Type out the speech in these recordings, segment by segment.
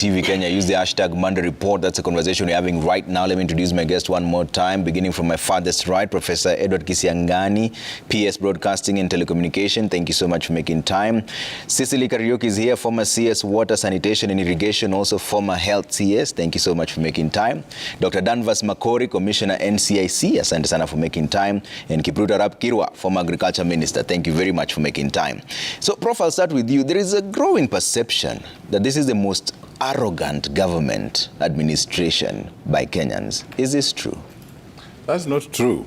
TV Kenya, use the hashtag Monday Report. That's a conversation we're having right now. Let me introduce my guest one more time, beginning from my farthest right, Professor Edward Kisiangani, PS Broadcasting and Telecommunication. Thank you so much for making time. Cecily Kariuki is here, former CS Water, Sanitation and Irrigation, also former Health CS. Thank you so much for making time. Dr. Danvas Makori, Commissioner NCIC, asante sana for making time. And Kipruto Arap Kirwa, former Agriculture Minister. Thank you very much for making time. So, Prof, I'll start with you. There is a growing perception that this is the most arrogant government administration by Kenyans. Is this true? That's not true.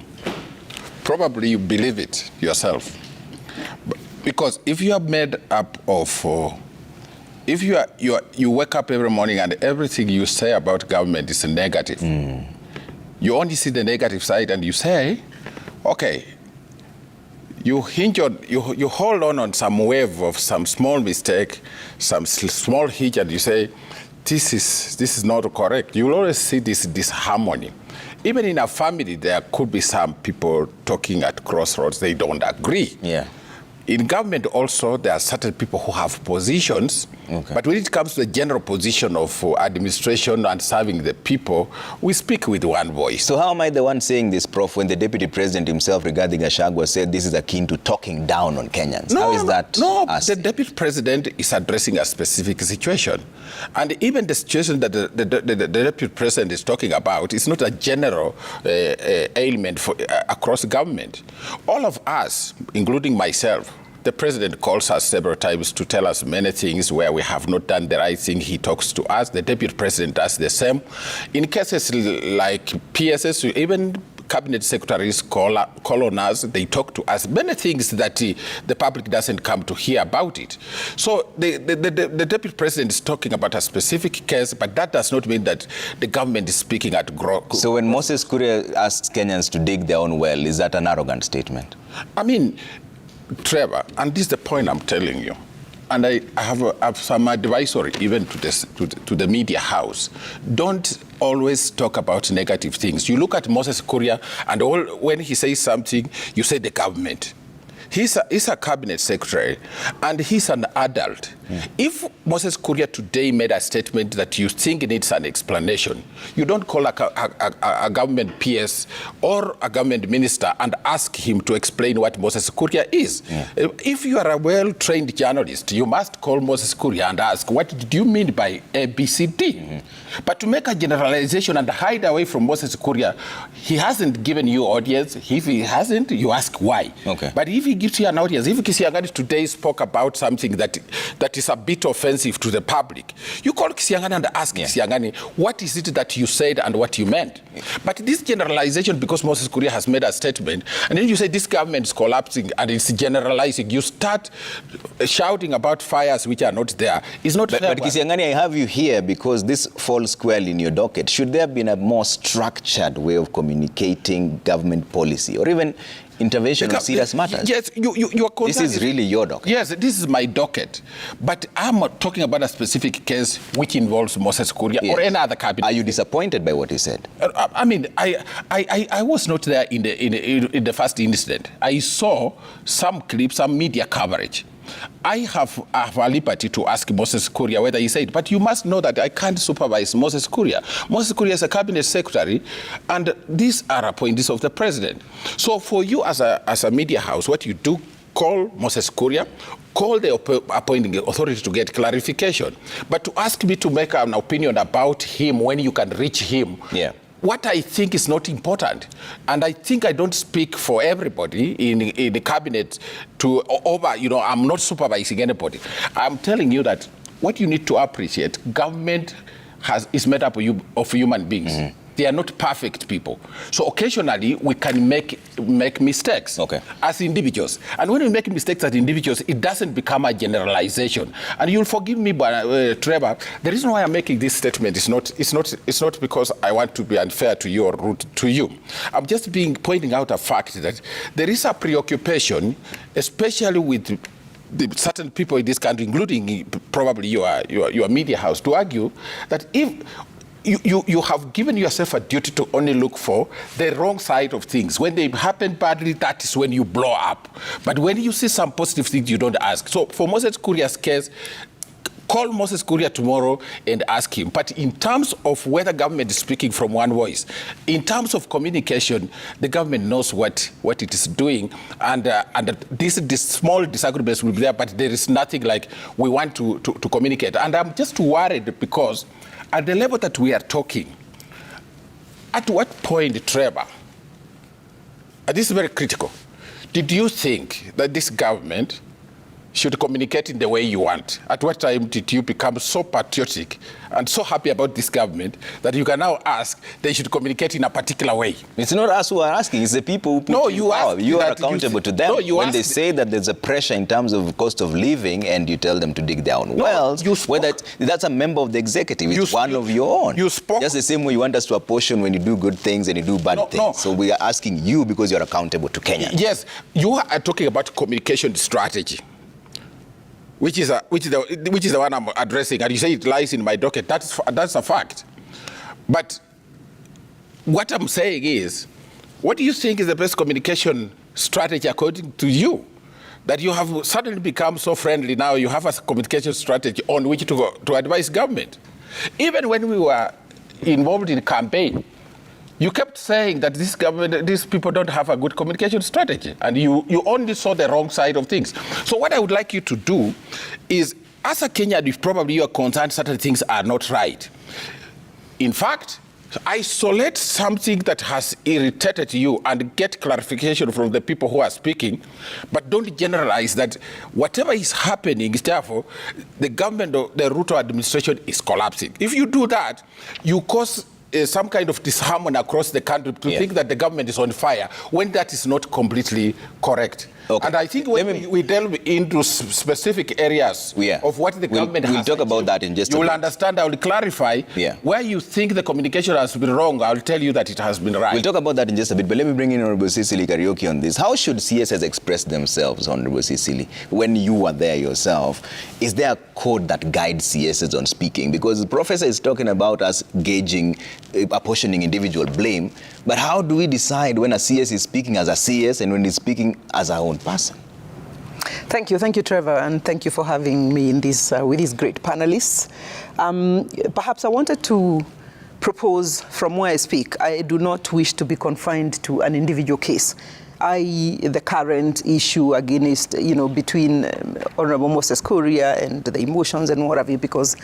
Probably you believe it yourself. Because if you are made up of, if you wake up every morning and everything you say about government is negative, you only see the negative side and you say, okay, you hold on some wave of some small mistake, some small hitch, and you say, this is not correct. You will always see this disharmony. Even in a family, there could be some people talking at crossroads, they don't agree. Yeah. In government also, there are certain people who have positions, but when it comes to the general position of administration and serving the people, we speak with one voice. So how am I the one saying this, Prof, when the Deputy President himself regarding Gachagua said this is akin to talking down on Kenyans? No, how is that? No, the Deputy President is addressing a specific situation. And even the situation that the Deputy President is talking about is not a general ailment for, across government. All of us, including myself, the President calls us several times to tell us many things where we have not done the right thing. He talks to us. The Deputy President does the same. In cases like PSS, even cabinet secretaries call on us, they talk to us. Many things that the public doesn't come to hear about it. So the Deputy President is talking about a specific case, but that does not mean that the government is speaking at growth. So when Moses Kuria asks Kenyans to dig their own well, is that an arrogant statement? I mean, Trevor, and this is the point I'm telling you, and I have some advisory even to the media house. Don't always talk about negative things. You look at Moses Kuria, and when he says something, you say the government. He's a cabinet secretary, and he's an adult. If Moses Kuria today made a statement that you think needs an explanation, you don't call a government PS or a government minister and ask him to explain what Moses Kuria is. If you are a well-trained journalist, you must call Moses Kuria and ask, what did you mean by ABCD? But to make a generalization and hide away from Moses Kuria, he hasn't given you audience. If he hasn't, you ask why. But if he gives you an audience, if Kisiangani today spoke about something that is a bit offensive to the public, you call Kisiangani and ask Kisiangani, what is it that you said and what you meant? But this generalization, because Moses Kuria has made a statement, and then you say this government is collapsing and it's generalizing, you start shouting about fires which are not there. It's not fair. But Kisiangani, I have you here because this falls squarely in your docket. Should there have been a more structured way of communicating government policy or even intervention on serious matters? Yes, you are this is really your docket. Yes, this is my docket. But I'm talking about a specific case which involves Moses Kuria or any other cabinet. Are you disappointed by what he said? I mean, I was not there in the first incident. I saw some clips, some media coverage. I have a liberty to ask Moses Kuria whether he said, but you must know that I can't supervise Moses Kuria. Moses Kuria is a cabinet secretary, and these are appointees of the president. So for you as a media house, what you do, call Moses Kuria, call the appointing authority to get clarification. But to ask me to make an opinion about him when you can reach him, what I think is not important, and I think I don't speak for everybody in the cabinet I'm not supervising anybody. I'm telling you that what you need to appreciate, government is made up of human beings. They are not perfect people. So occasionally we can make mistakes as individuals. And when we make mistakes as individuals, it doesn't become a generalization. And you'll forgive me, Trevor, the reason why I'm making this statement is not because I want to be unfair to you or rude to you. I'm just pointing out a fact that there is a preoccupation, especially with certain people in this country, including probably your media house, to argue that if you have given yourself a duty to only look for the wrong side of things. When they happen badly, that is when you blow up. But when you see some positive things, you don't ask. So for Moses Kuria's case, Call Moses Kuria tomorrow and ask him. But in terms of whether government is speaking from one voice, in terms of communication, the government knows what it is doing, and this small disagreements will be there, but there is nothing like we want to communicate. And I'm just worried because at the level that we are talking, at what point, Trevor, and this is very critical, did you think that this government should communicate in the way you want? At what time did you become so patriotic and so happy about this government that you can now ask they should communicate in a particular way? It's not us who are asking, it's the people who put no, you power. You are accountable to them. No, when they say that there's a pressure in terms of cost of living and you tell them to dig their own wells, that's a member of the executive. It's one of your own. You spoke. Just the same way you want us to apportion when you do good things and you do bad things. No. So we are asking you because you're accountable to Kenya. Yes, you are talking about communication strategy, which is the one I'm addressing, and you say it lies in my docket. That's a fact. But what I'm saying is, what do you think is the best communication strategy according to you? That you have suddenly become so friendly now, you have a communication strategy on which to advise government. Even when we were involved in campaign, you kept saying that this government, these people don't have a good communication strategy, and you only saw the wrong side of things. So what I would like you to do is, as a Kenyan, if probably you are concerned certain things are not right, in fact, isolate something that has irritated you and get clarification from the people who are speaking, but don't generalize that whatever is happening is therefore the government or the Ruto administration is collapsing. If you do that, you cause some kind of disharmony across the country to think that the government is on fire when that is not completely correct. Okay. And I think when we delve into specific areas of what the government has, we'll talk about that in just a minute. You will bit. understand. I will clarify where you think the communication has been wrong. I will tell you that it has been right. We'll talk about that in just a bit, but let me bring in Honorable Cecily Kariuki on this. How should CSs express themselves, Honorable Cecily, when you were there yourself? Is there a code that guides CSs on speaking? Because the professor is talking about us gauging, apportioning individual blame, but how do we decide when a CS is speaking as a CS and when he's speaking as our own person? Thank you, Trevor, and thank you for having me in this with these great panelists. Perhaps I wanted to propose from where I speak. I do not wish to be confined to an individual case, i.e. the current issue against, between Honorable Moses Kuria and the emotions and what have you, because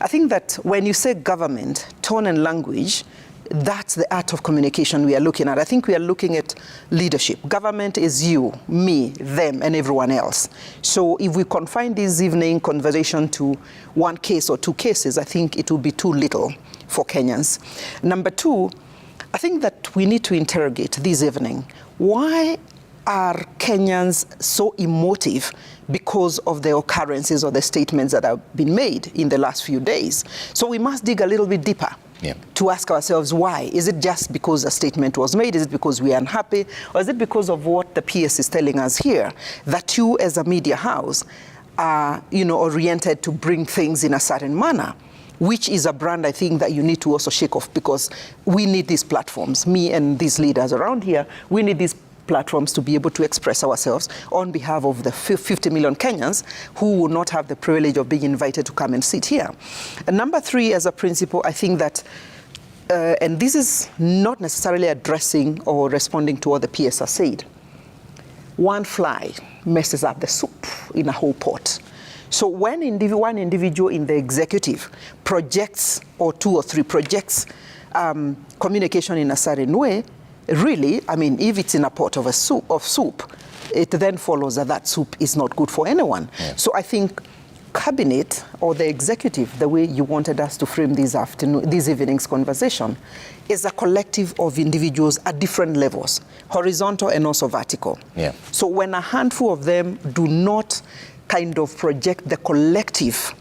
I think that when you say government, tone and language, that's the art of communication we are looking at. I think we are looking at leadership. Government is you, me, them, and everyone else. So if we confine this evening conversation to one case or two cases, I think it will be too little for Kenyans. Number two, I think that we need to interrogate this evening, why are Kenyans so emotive because of the occurrences or the statements that have been made in the last few days? So we must dig a little bit deeper to ask ourselves why. Is it just because a statement was made? Is it because we are unhappy? Or is it because of what the PS is telling us here, that you as a media house are oriented to bring things in a certain manner, which is a brand I think that you need to also shake off, because we need these platforms. Me and these leaders around here, we need these platforms to be able to express ourselves on behalf of the 50 million Kenyans who will not have the privilege of being invited to come and sit here. And number three, as a principle, I think that, and this is not necessarily addressing or responding to what the PS has said, one fly messes up the soup in a whole pot. So when one individual in the executive projects, or two or three projects communication in a certain way, really, I mean, if it's in a pot of soup, it then follows that soup is not good for anyone. So I think cabinet or the executive, the way you wanted us to frame this evening's conversation, is a collective of individuals at different levels, horizontal and also vertical. So when a handful of them do not kind of project the collective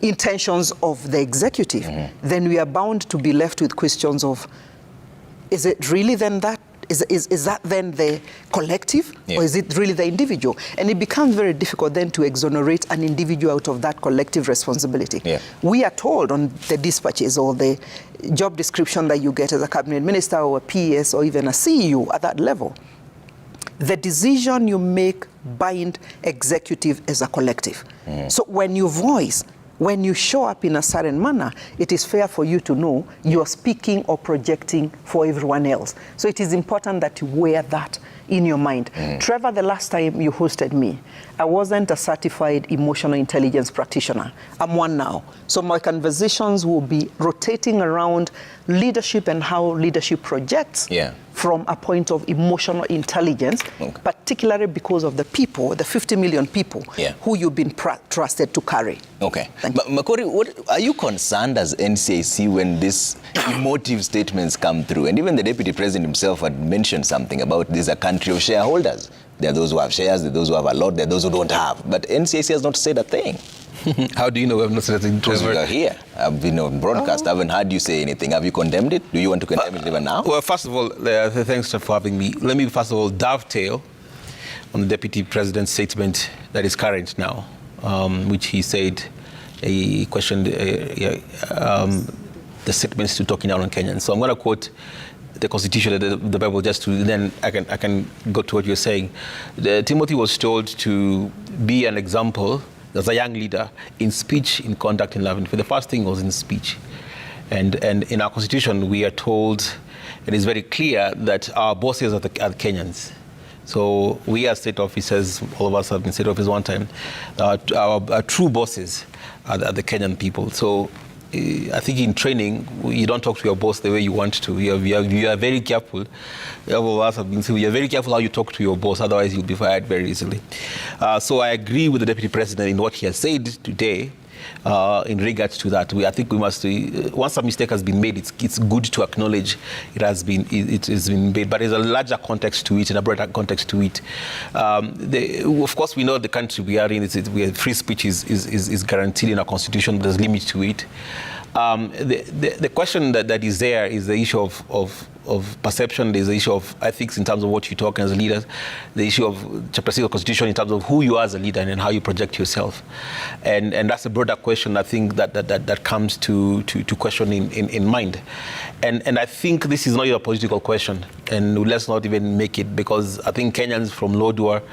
intentions of the executive, then we are bound to be left with questions of, is it really then that? Is that then the collective, or is it really the individual? And it becomes very difficult then to exonerate an individual out of that collective responsibility. We are told on the dispatches or the job description that you get as a cabinet minister or a PS or even a CEO at that level, the decision you make bind executive as a collective. So when you voice, when you show up in a certain manner, it is fair for you to know you're speaking or projecting for everyone else. So it is important that you wear that in your mind. Trevor, the last time you hosted me, I wasn't a certified emotional intelligence practitioner. I'm one now. So my conversations will be rotating around leadership and how leadership projects from a point of emotional intelligence, particularly because of the people, the 50 million people who you've been trusted to carry. Okay. But Makori, are you concerned as NCAC when these emotive statements come through? And even the Deputy President himself had mentioned something about this is a country of shareholders. There are those who have shares, there are those who have a lot, there are those who don't have. But NCAC has not said a thing. How do you know we have not said a thing? Because we are here. I've been on broadcast. I haven't heard you say anything. Have you condemned it? Do you want to condemn it even now? Well, first of all, thanks for having me. Let me first of all dovetail on the Deputy President's statement that is current now, which he said he questioned the statements to talking down on Kenyans. So I'm going to quote the Constitution, the Bible, just to then I can go to what you're saying. Timothy was told to be an example as a young leader in speech, in conduct, in love. And for the first thing was in speech. And in our Constitution, we are told, it is very clear that our bosses are the Kenyans. So we as state officers, all of us have been state officers one time, our true bosses are the Kenyan people. So I think in training, you don't talk to your boss the way you want to. You are very careful. All of us have been saying, you are very careful how you talk to your boss, otherwise you'll be fired very easily. So I agree with the Deputy President in what he has said today in regards to that. I think we must, once a mistake has been made, it's good to acknowledge it has been made, but there's a larger context to it and a broader context to it. Of course, we know the country we are in, free speech is guaranteed in our Constitution, but there's limit to it. The question that is there is the issue of perception. There's the issue of ethics in terms of what you talk as leaders, the issue of Chapter 6 of the Constitution in terms of who you are as a leader and how you project yourself. And that's a broader question, I think, that comes to question in mind. And I think this is not a political question, and let's not even make it, because I think Kenyans from Lodwar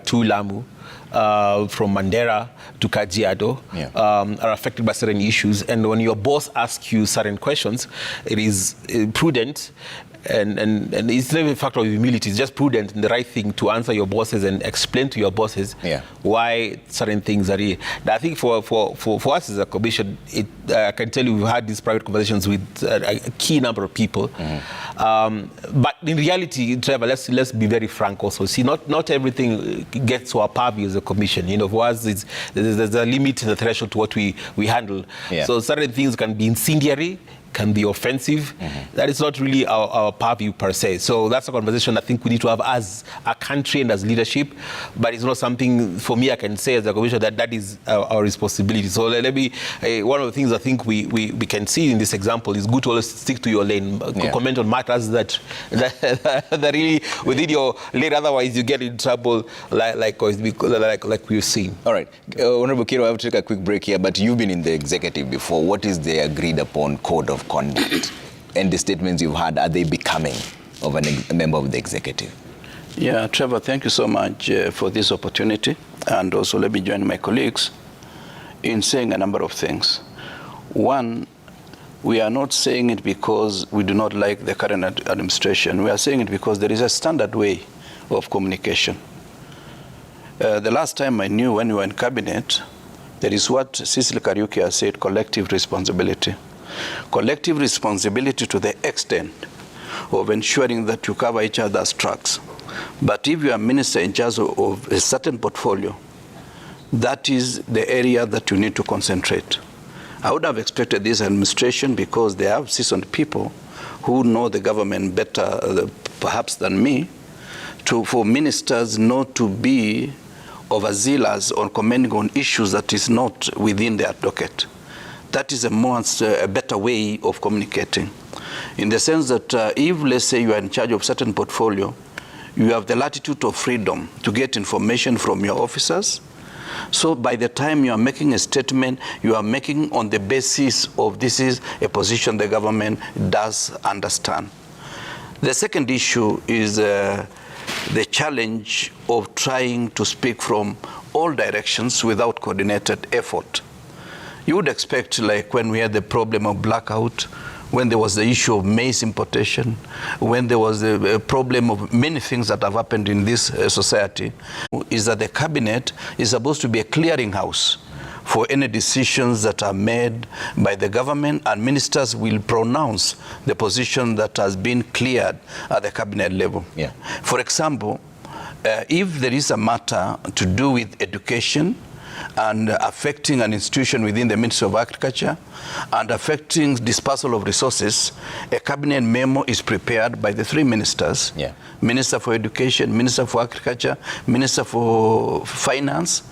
to Lamu, from Mandera to Kajiado are affected by certain issues, and when your boss asks you certain questions, it is prudent and it's not even a factor of humility, it's just prudent and the right thing to answer your bosses and explain to your bosses why certain things are here. And I think for us as a commission, I can tell you we've had these private conversations with a key number of people. But in reality, Trevor, let's be very frank also. See, not everything gets to our purview as a commission. You know, for us, there's a limit, the threshold to what we handle. So certain things can be incendiary, can be offensive. That is not really our purview per se. So that's a conversation I think we need to have as a country and as leadership, but it's not something for me I can say as a commission that is our responsibility. So let me, one of the things I think we can see in this example is good to always stick to your lane, comment on matters that really within your lane, otherwise you get in trouble like we've seen. All right, Honorable Kiro, I have to take a quick break here, but you've been in the executive before. What is the agreed upon code of conduct, and the statements you've had, are they becoming of a member of the executive? Yeah, Trevor, thank you so much for this opportunity, and also let me join my colleagues in saying a number of things. One, we are not saying it because we do not like the current administration. We are saying it because there is a standard way of communication. The last time I knew, when we were in cabinet, there is what Cecil Kariuki has said, collective responsibility. Collective responsibility to the extent of ensuring that you cover each other's tracks. But if you are minister in charge of a certain portfolio, that is the area that you need to concentrate. I would have expected this administration, because they have seasoned people who know the government better perhaps than me, for ministers not to be overzealous on commenting on issues that is not within their docket. That is a better way of communicating, in the sense that if, let's say, you are in charge of certain portfolio, you have the latitude of freedom to get information from your officers. So by the time you are making a statement, you are making on the basis of this is a position the government does understand. The second issue is the challenge of trying to speak from all directions without coordinated effort. You would expect, like when we had the problem of blackout, when there was the issue of maize importation, when there was a problem of many things that have happened in this society, is that the cabinet is supposed to be a clearinghouse for any decisions that are made by the government, and ministers will pronounce the position that has been cleared at the cabinet level. Yeah. For example, if there is a matter to do with education and affecting an institution within the Ministry of Agriculture and affecting dispersal of resources, a cabinet memo is prepared by the three ministers. Yeah. Minister for Education, Minister for Agriculture, Minister for Finance,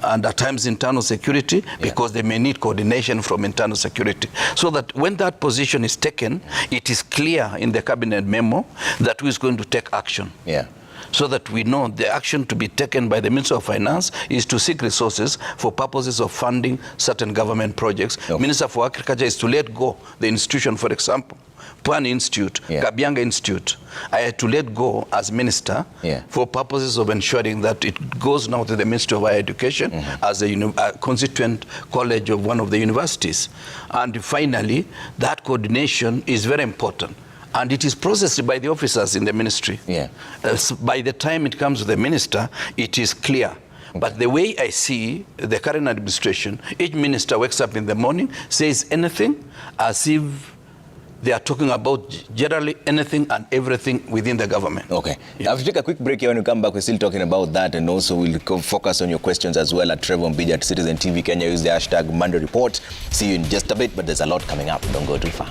and at times internal security, because they may need coordination from internal security. So that when that position is taken, it is clear in the cabinet memo that who is going to take action. Yeah. So that we know the action to be taken by the Minister of Finance is to seek resources for purposes of funding certain government projects. Okay. Minister for Agriculture is to let go the institution, for example, Pan Institute, Kabianga Institute. I had to let go as minister for purposes of ensuring that it goes now to the Ministry of Higher Education as a constituent college of one of the universities. And finally, that coordination is very important. And it is processed by the officers in the ministry. Yeah. By the time it comes to the minister, it is clear. But the way I see the current administration, each minister wakes up in the morning, says anything as if they are talking about generally anything and everything within the government. Okay. Now, if you take a quick break here, when we come back, we're still talking about that, and also we'll focus on your questions as well at Trevor Mbija at Citizen TV Kenya. Use the hashtag Monday Report. See you in just a bit, but there's a lot coming up. Don't go too far.